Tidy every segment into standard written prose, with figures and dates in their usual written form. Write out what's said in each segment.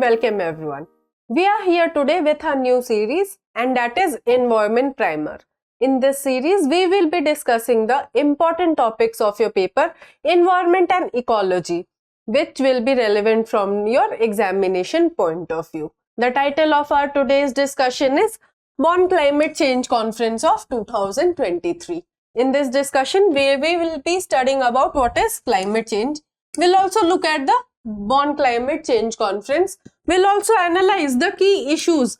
welcome everyone. We are here today with a new series, and that is Environment Primer. In this series, we will be discussing the important topics of your paper, Environment and Ecology, which will be relevant from your examination point of view. The title of our today's discussion is Bonn Climate Change Conference of 2023. In this discussion, we will be studying about what is climate change. We'll also look at the Bonn Climate Change Conference. We'll also analyze the key issues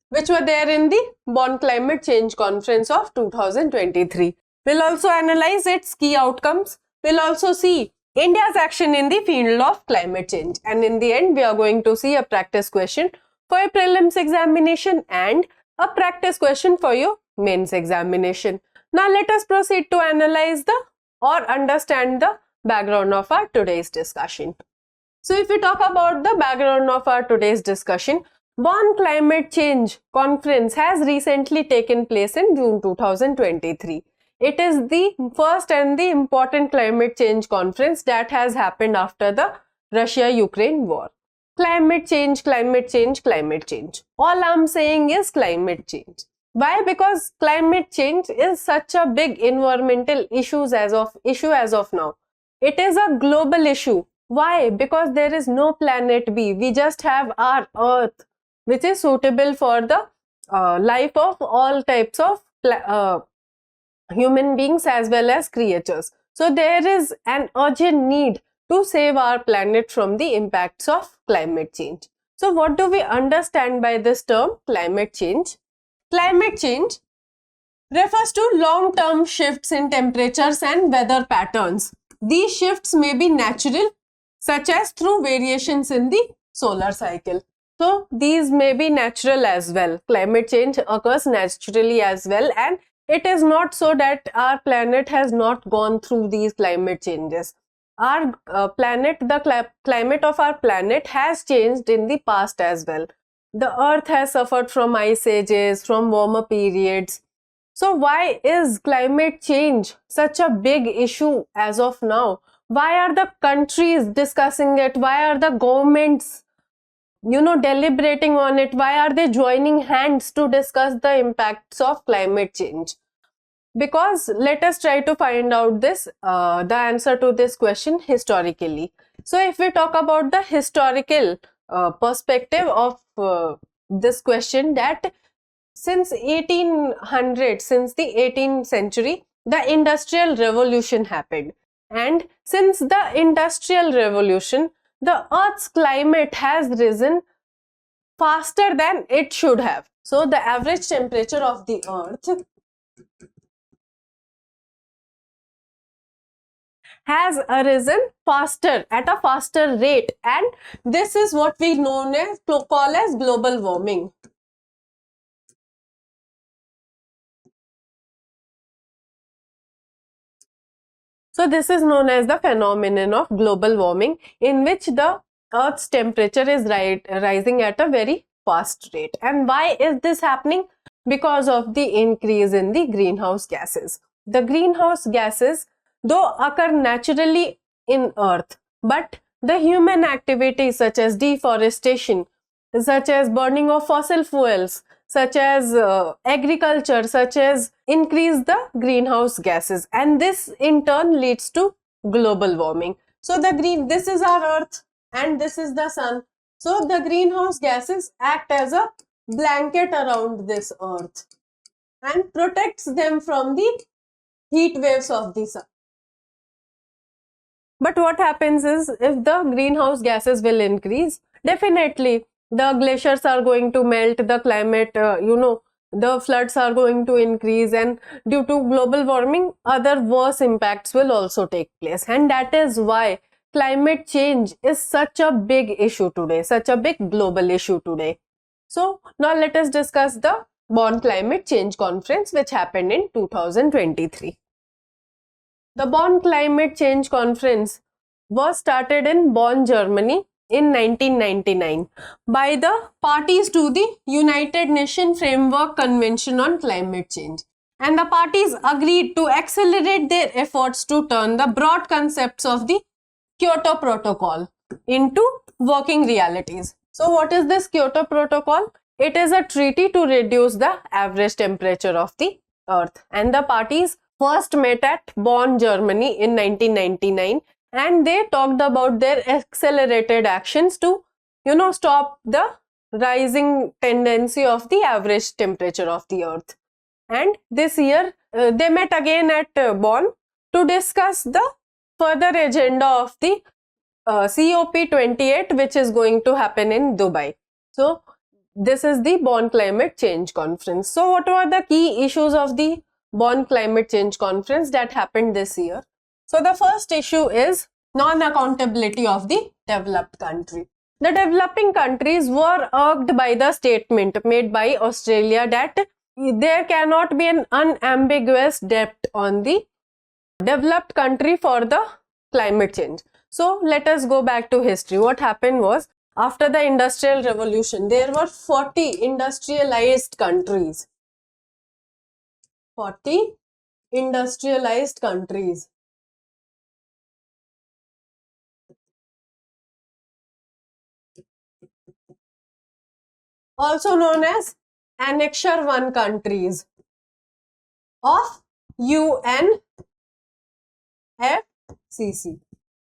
which were there in the Bonn Climate Change Conference of 2023. We'll also analyze its key outcomes. We'll also see India's action in the field of climate change. And in the end, we are going to see a practice question for your prelims examination and a practice question for your mains examination. Now let us proceed to analyze or understand the background of our today's discussion. So if we talk about the background of our today's discussion, Bonn Climate Change Conference has recently taken place in June 2023. It is the first and the important climate change conference that has happened after the Russia-Ukraine war. Climate change, climate change, climate change. All I'm saying is climate change. Why? Because climate change is such a big environmental issue as of now. It is a global issue. Why? Because there is no planet B. We just have our Earth, which is suitable for the life of all types of human beings as well as creatures. So there is an urgent need to save our planet from the impacts of climate change. So what do we understand by this term climate change? Climate change refers to long-term shifts in temperatures and weather patterns. These shifts may be natural, such as through variations in the solar cycle. So these may be natural as well. Climate change occurs naturally as well, and it is not so that our planet has not gone through these climate changes. Our climate of our planet has changed in the past as well. The earth has suffered from ice ages, from warmer periods. So why is climate change such a big issue as of now? Why are the countries discussing it? Why are the governments, deliberating on it? Why are they joining hands to discuss the impacts of climate change? Because let us try to find out the answer to this question historically. So if we talk about the historical perspective of this question, that since 1800, since the 18th century, the Industrial Revolution happened. And since the Industrial Revolution, the Earth's climate has risen faster than it should have. So the average temperature of the Earth has arisen faster, at a faster rate, and this is what we call as global warming. So this is known as the phenomenon of global warming, in which the Earth's temperature is rising at a very fast rate. And why is this happening? Because of the increase in the greenhouse gases. The greenhouse gases, though, occur naturally in Earth, but the human activities such as deforestation, such as burning of fossil fuels, such as agriculture, such as increase the greenhouse gases, and this in turn leads to global warming. So this is our Earth and this is the sun. So the greenhouse gases act as a blanket around this Earth and protects them from the heat waves of the sun. But what happens is, if the greenhouse gases will increase, definitely the glaciers are going to melt, the climate, the floods are going to increase, and due to global warming, other worse impacts will also take place. And that is why climate change is such a big issue today, such a big global issue today. So now let us discuss the Bonn Climate Change Conference, which happened in 2023. The Bonn Climate Change Conference was started in Bonn, Germany in 1999 by the parties to the United Nations Framework Convention on Climate Change. And the parties agreed to accelerate their efforts to turn the broad concepts of the Kyoto Protocol into working realities. So what is this Kyoto Protocol? It is a treaty to reduce the average temperature of the earth, and the parties first met at Bonn, Germany in 1999, and they talked about their accelerated actions to stop the rising tendency of the average temperature of the earth. And this year they met again at Bonn to discuss the further agenda of the COP28, which is going to happen in Dubai. So this is the Bonn Climate Change Conference. So what were the key issues of the Bonn Climate Change Conference that happened this year? So the first issue is non-accountability of the developed country. The developing countries were irked by the statement made by Australia that there cannot be an unambiguous debt on the developed country for the climate change. So let us go back to history. What happened was, after the Industrial Revolution, there were 40 industrialized countries. 40 industrialized countries. Also known as Annexure 1 countries of UNFCCC.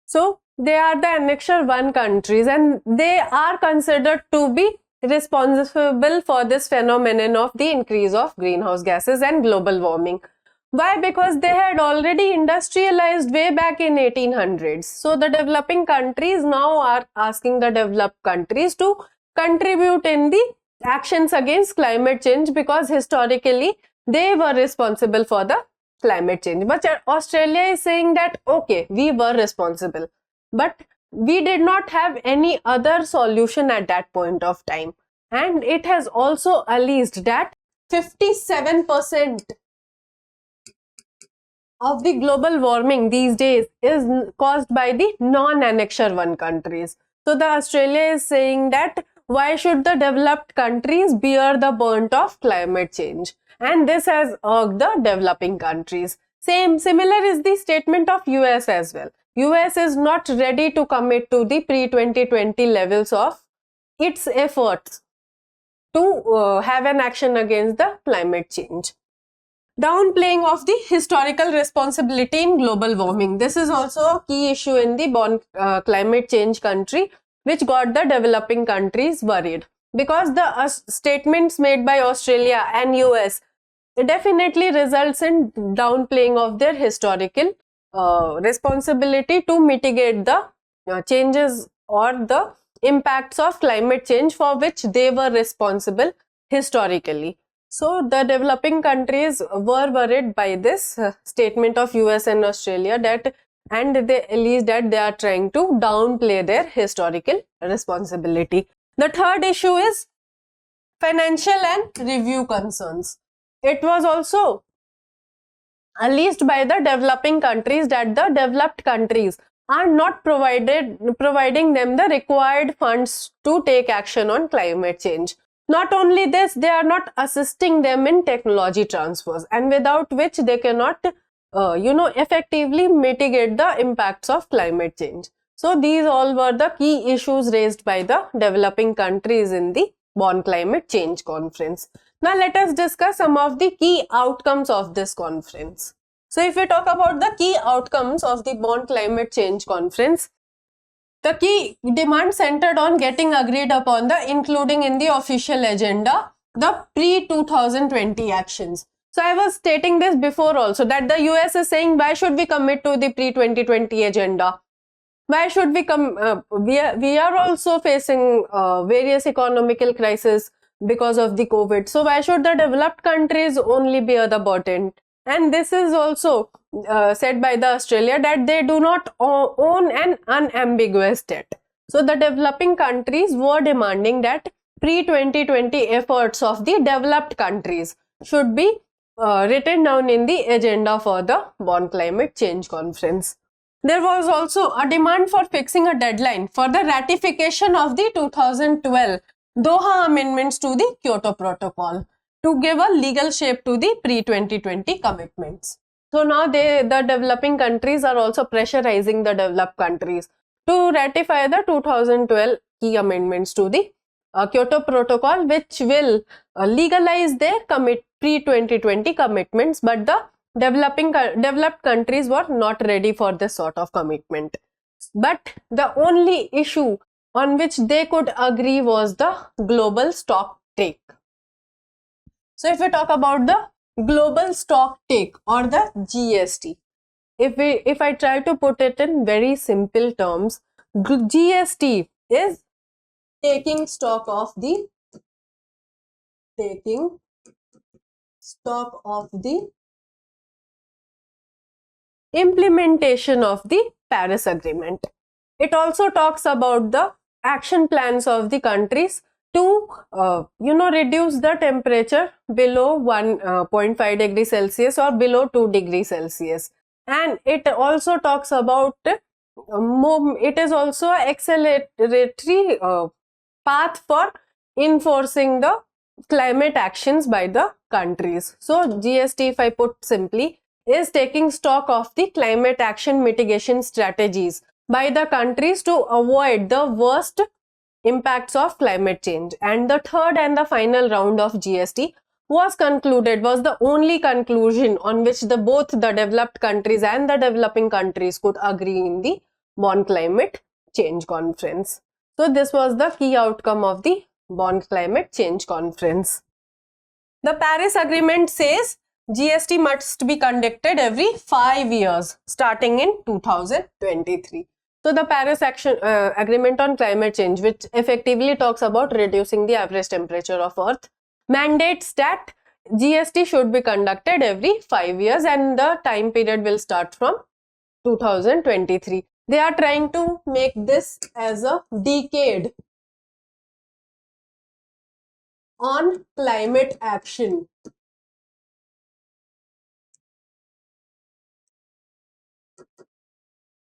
So they are the Annexure 1 countries, and they are considered to be responsible for this phenomenon of the increase of greenhouse gases and global warming. Why? Because they had already industrialized way back in 1800s. So the developing countries now are asking the developed countries to contribute in the actions against climate change, because historically they were responsible for the climate change. But Australia is saying that okay, we were responsible, but we did not have any other solution at that point of time. And it has also alleged that 57% of the global warming these days is caused by the non-Annexure 1 countries. So the Australia is saying that why should the developed countries bear the brunt of climate change? And this has irked the developing countries. Similar is the statement of US as well. US is not ready to commit to the pre-2020 levels of its efforts to have an action against the climate change. Downplaying of the historical responsibility in global warming. This is also a key issue in the Bonn Climate Change country, which got the developing countries worried, because the statements made by Australia and US definitely results in downplaying of their historical responsibility to mitigate the changes or the impacts of climate change for which they were responsible historically. So the developing countries were worried by this statement of US and Australia, that and they alleged that they are trying to downplay their historical responsibility. The third issue is financial and review concerns. It was also alleged by the developing countries that the developed countries are not providing them the required funds to take action on climate change. Not only this, they are not assisting them in technology transfers, and without which they cannot effectively mitigate the impacts of climate change. So these all were the key issues raised by the developing countries in the Bonn Climate Change Conference. Now let us discuss some of the key outcomes of this conference. So if we talk about the key outcomes of the Bonn Climate Change Conference, the key demand centered on getting agreed upon the including in the official agenda the pre-2020 actions. So I was stating this before also, that the US is saying why should we commit to the pre-2020 agenda? Why should we come? We are also facing various economical crises because of the COVID. So why should the developed countries only bear the burden? And this is also said by the Australia that they do not own an unambiguous debt. So the developing countries were demanding that pre-2020 efforts of the developed countries should be written down in the agenda for the Bonn Climate Change Conference. There was also a demand for fixing a deadline for the ratification of the 2012 Doha amendments to the Kyoto Protocol to give a legal shape to the pre-2020 commitments. So now the developing countries are also pressurizing the developed countries to ratify the 2012 key amendments to the Kyoto Protocol, which will legalize their pre-2020 commitments, but the developed countries were not ready for this sort of commitment. But the only issue on which they could agree was the global stock take. So if we talk about the global stock take or the GST, if I try to put it in very simple terms, GST is taking stock of the implementation of the Paris Agreement. It also talks about the action plans of the countries to reduce the temperature below 1.5 degrees Celsius or below 2 degrees Celsius. And it also talks about it is also an acceleratory path for enforcing the climate actions by the countries. So GST, if I put simply, is taking stock of the climate action mitigation strategies by the countries to avoid the worst impacts of climate change. And the third and the final round of GST was the only conclusion on which both the developed countries and the developing countries could agree in the Bonn Climate Change Conference. So this was the key outcome of the Bonn Climate Change Conference. The Paris Agreement says GST must be conducted every 5 years starting in 2023. So the Paris Agreement on Climate Change, which effectively talks about reducing the average temperature of Earth, mandates that GST should be conducted every 5 years and the time period will start from 2023. They are trying to make this as a decade on climate action.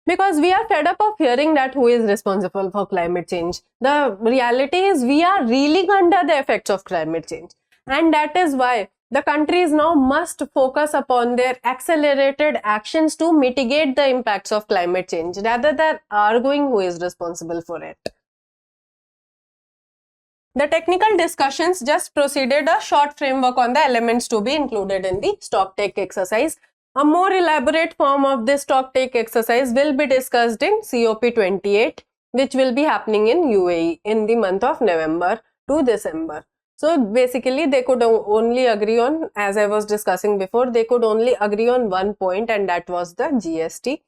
Because we are fed up of hearing that who is responsible for climate change. The reality is we are reeling under the effects of climate change. And that is why the countries now must focus upon their accelerated actions to mitigate the impacts of climate change rather than arguing who is responsible for it. The technical discussions just proceeded a short framework on the elements to be included in the stocktake exercise. A more elaborate form of this stocktake exercise will be discussed in COP28, which will be happening in UAE in the month of November to December. So basically they could only agree on, as I was discussing before, they could only agree on one point, and that was the GST.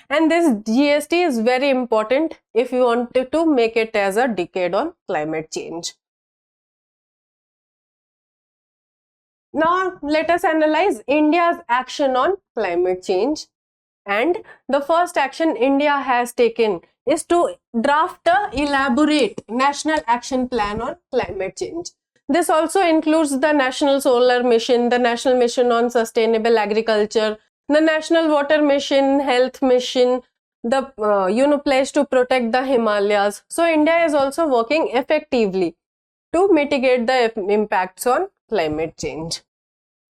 And this GST is very important if you wanted to make it as a decade on climate change. Now let us analyze India's action on climate change. And the first action India has taken is to draft an elaborate national action plan on climate change. This also includes the National Solar Mission, the National Mission on Sustainable Agriculture, the National Water Mission, Health Mission, the pledge to protect the Himalayas. So India is also working effectively to mitigate the impacts on climate change.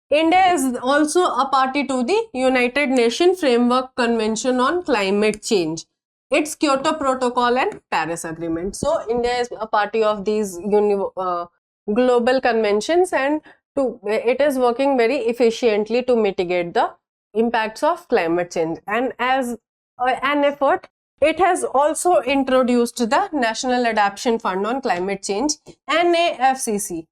India is also a party to the United Nations Framework Convention on Climate Change, its Kyoto Protocol and Paris Agreement. So India is a party of these global conventions, and it is working very efficiently to mitigate the impacts of climate change. And as an effort, it has also introduced the National Adaptation Fund on Climate Change, NAFCC,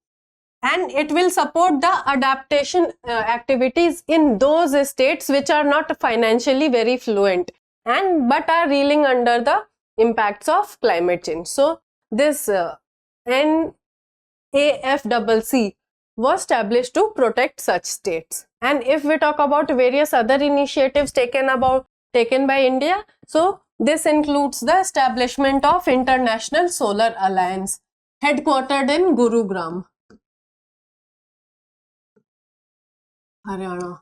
and it will support the adaptation activities in those states which are not financially very fluent but are reeling under the impacts of climate change. So this NAFCC was established to protect such states. And if we talk about various other initiatives taken by India, so this includes the establishment of International Solar Alliance, headquartered in Gurugram, Haryana.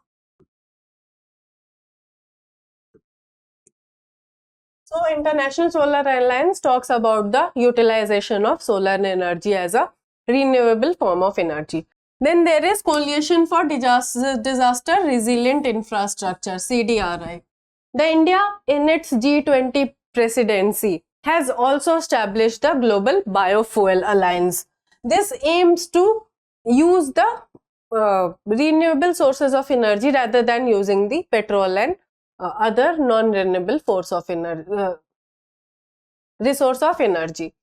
So International Solar Alliance talks about the utilization of solar energy as a renewable form of energy. Then there is Coalition for Disaster Resilient Infrastructure, CDRI. The India in its G20 presidency has also established the Global Biofuel Alliance. This aims to use the renewable sources of energy rather than using the petrol and other non-renewable resource of energy.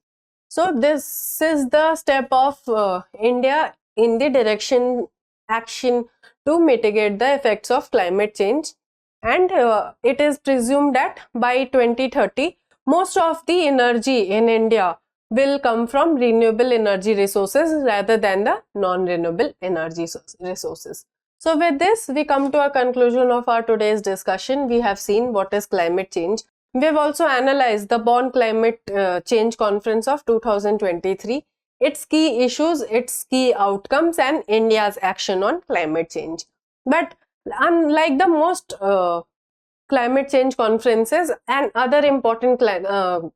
So this is the step of India in the action to mitigate the effects of climate change, and it is presumed that by 2030 most of the energy in India will come from renewable energy resources rather than the non-renewable energy resources. So with this, we come to a conclusion of our today's discussion. We have seen what is climate change. We have also analyzed the Bonn Climate Change Conference of 2023, its key issues, its key outcomes, and India's action on climate change. But unlike the most climate change conferences and other important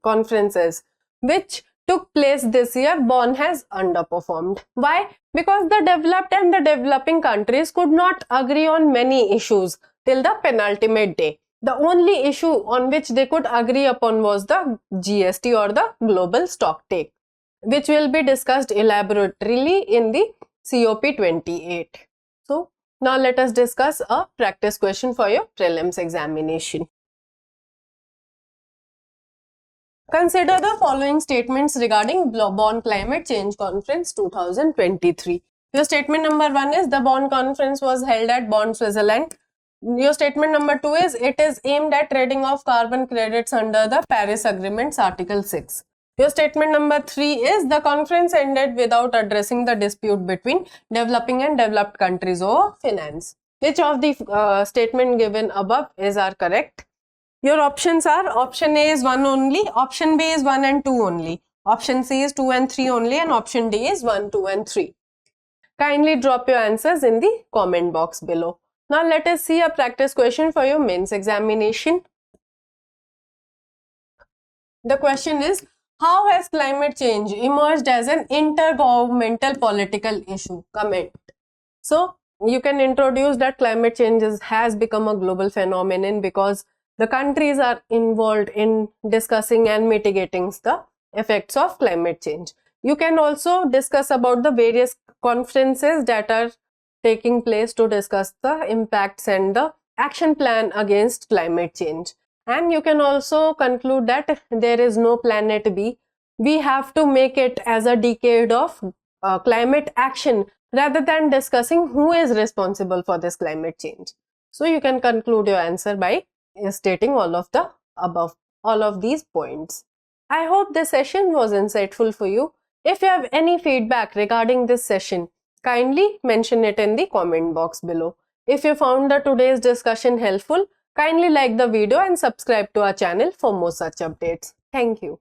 conferences which took place this year, Bonn has underperformed. Why? Because the developed and the developing countries could not agree on many issues till the penultimate day. The only issue on which they could agree upon was the GST, or the global stock take, which will be discussed elaborately in the COP28. So now let us discuss a practice question for your prelims examination. Consider the following statements regarding Bonn Climate Change Conference 2023. Your statement number 1 is the Bonn Conference was held at Bonn, Switzerland. Your statement number 2 is it is aimed at trading of carbon credits under the Paris Agreement's Article 6. Your statement number 3 is the conference ended without addressing the dispute between developing and developed countries over finance. Which of the statement given above is correct? Your options are: option A is 1 only, option B is 1 and 2 only, option C is 2 and 3 only, and option D is 1, 2 and 3. Kindly drop your answers in the comment box below. Now let us see a practice question for your mains examination. The question is, how has climate change emerged as an intergovernmental political issue? Comment. So you can introduce that climate change has become a global phenomenon because the countries are involved in discussing and mitigating the effects of climate change. You can also discuss about the various conferences that are taking place to discuss the impacts and the action plan against climate change. And you can also conclude that there is no planet B. We have to make it as a decade of climate action rather than discussing who is responsible for this climate change. So you can conclude your answer by stating all of these points. I hope this session was insightful for you. If you have any feedback regarding this session, kindly mention it in the comment box below. If you found today's discussion helpful, kindly like the video and subscribe to our channel for more such updates. Thank you.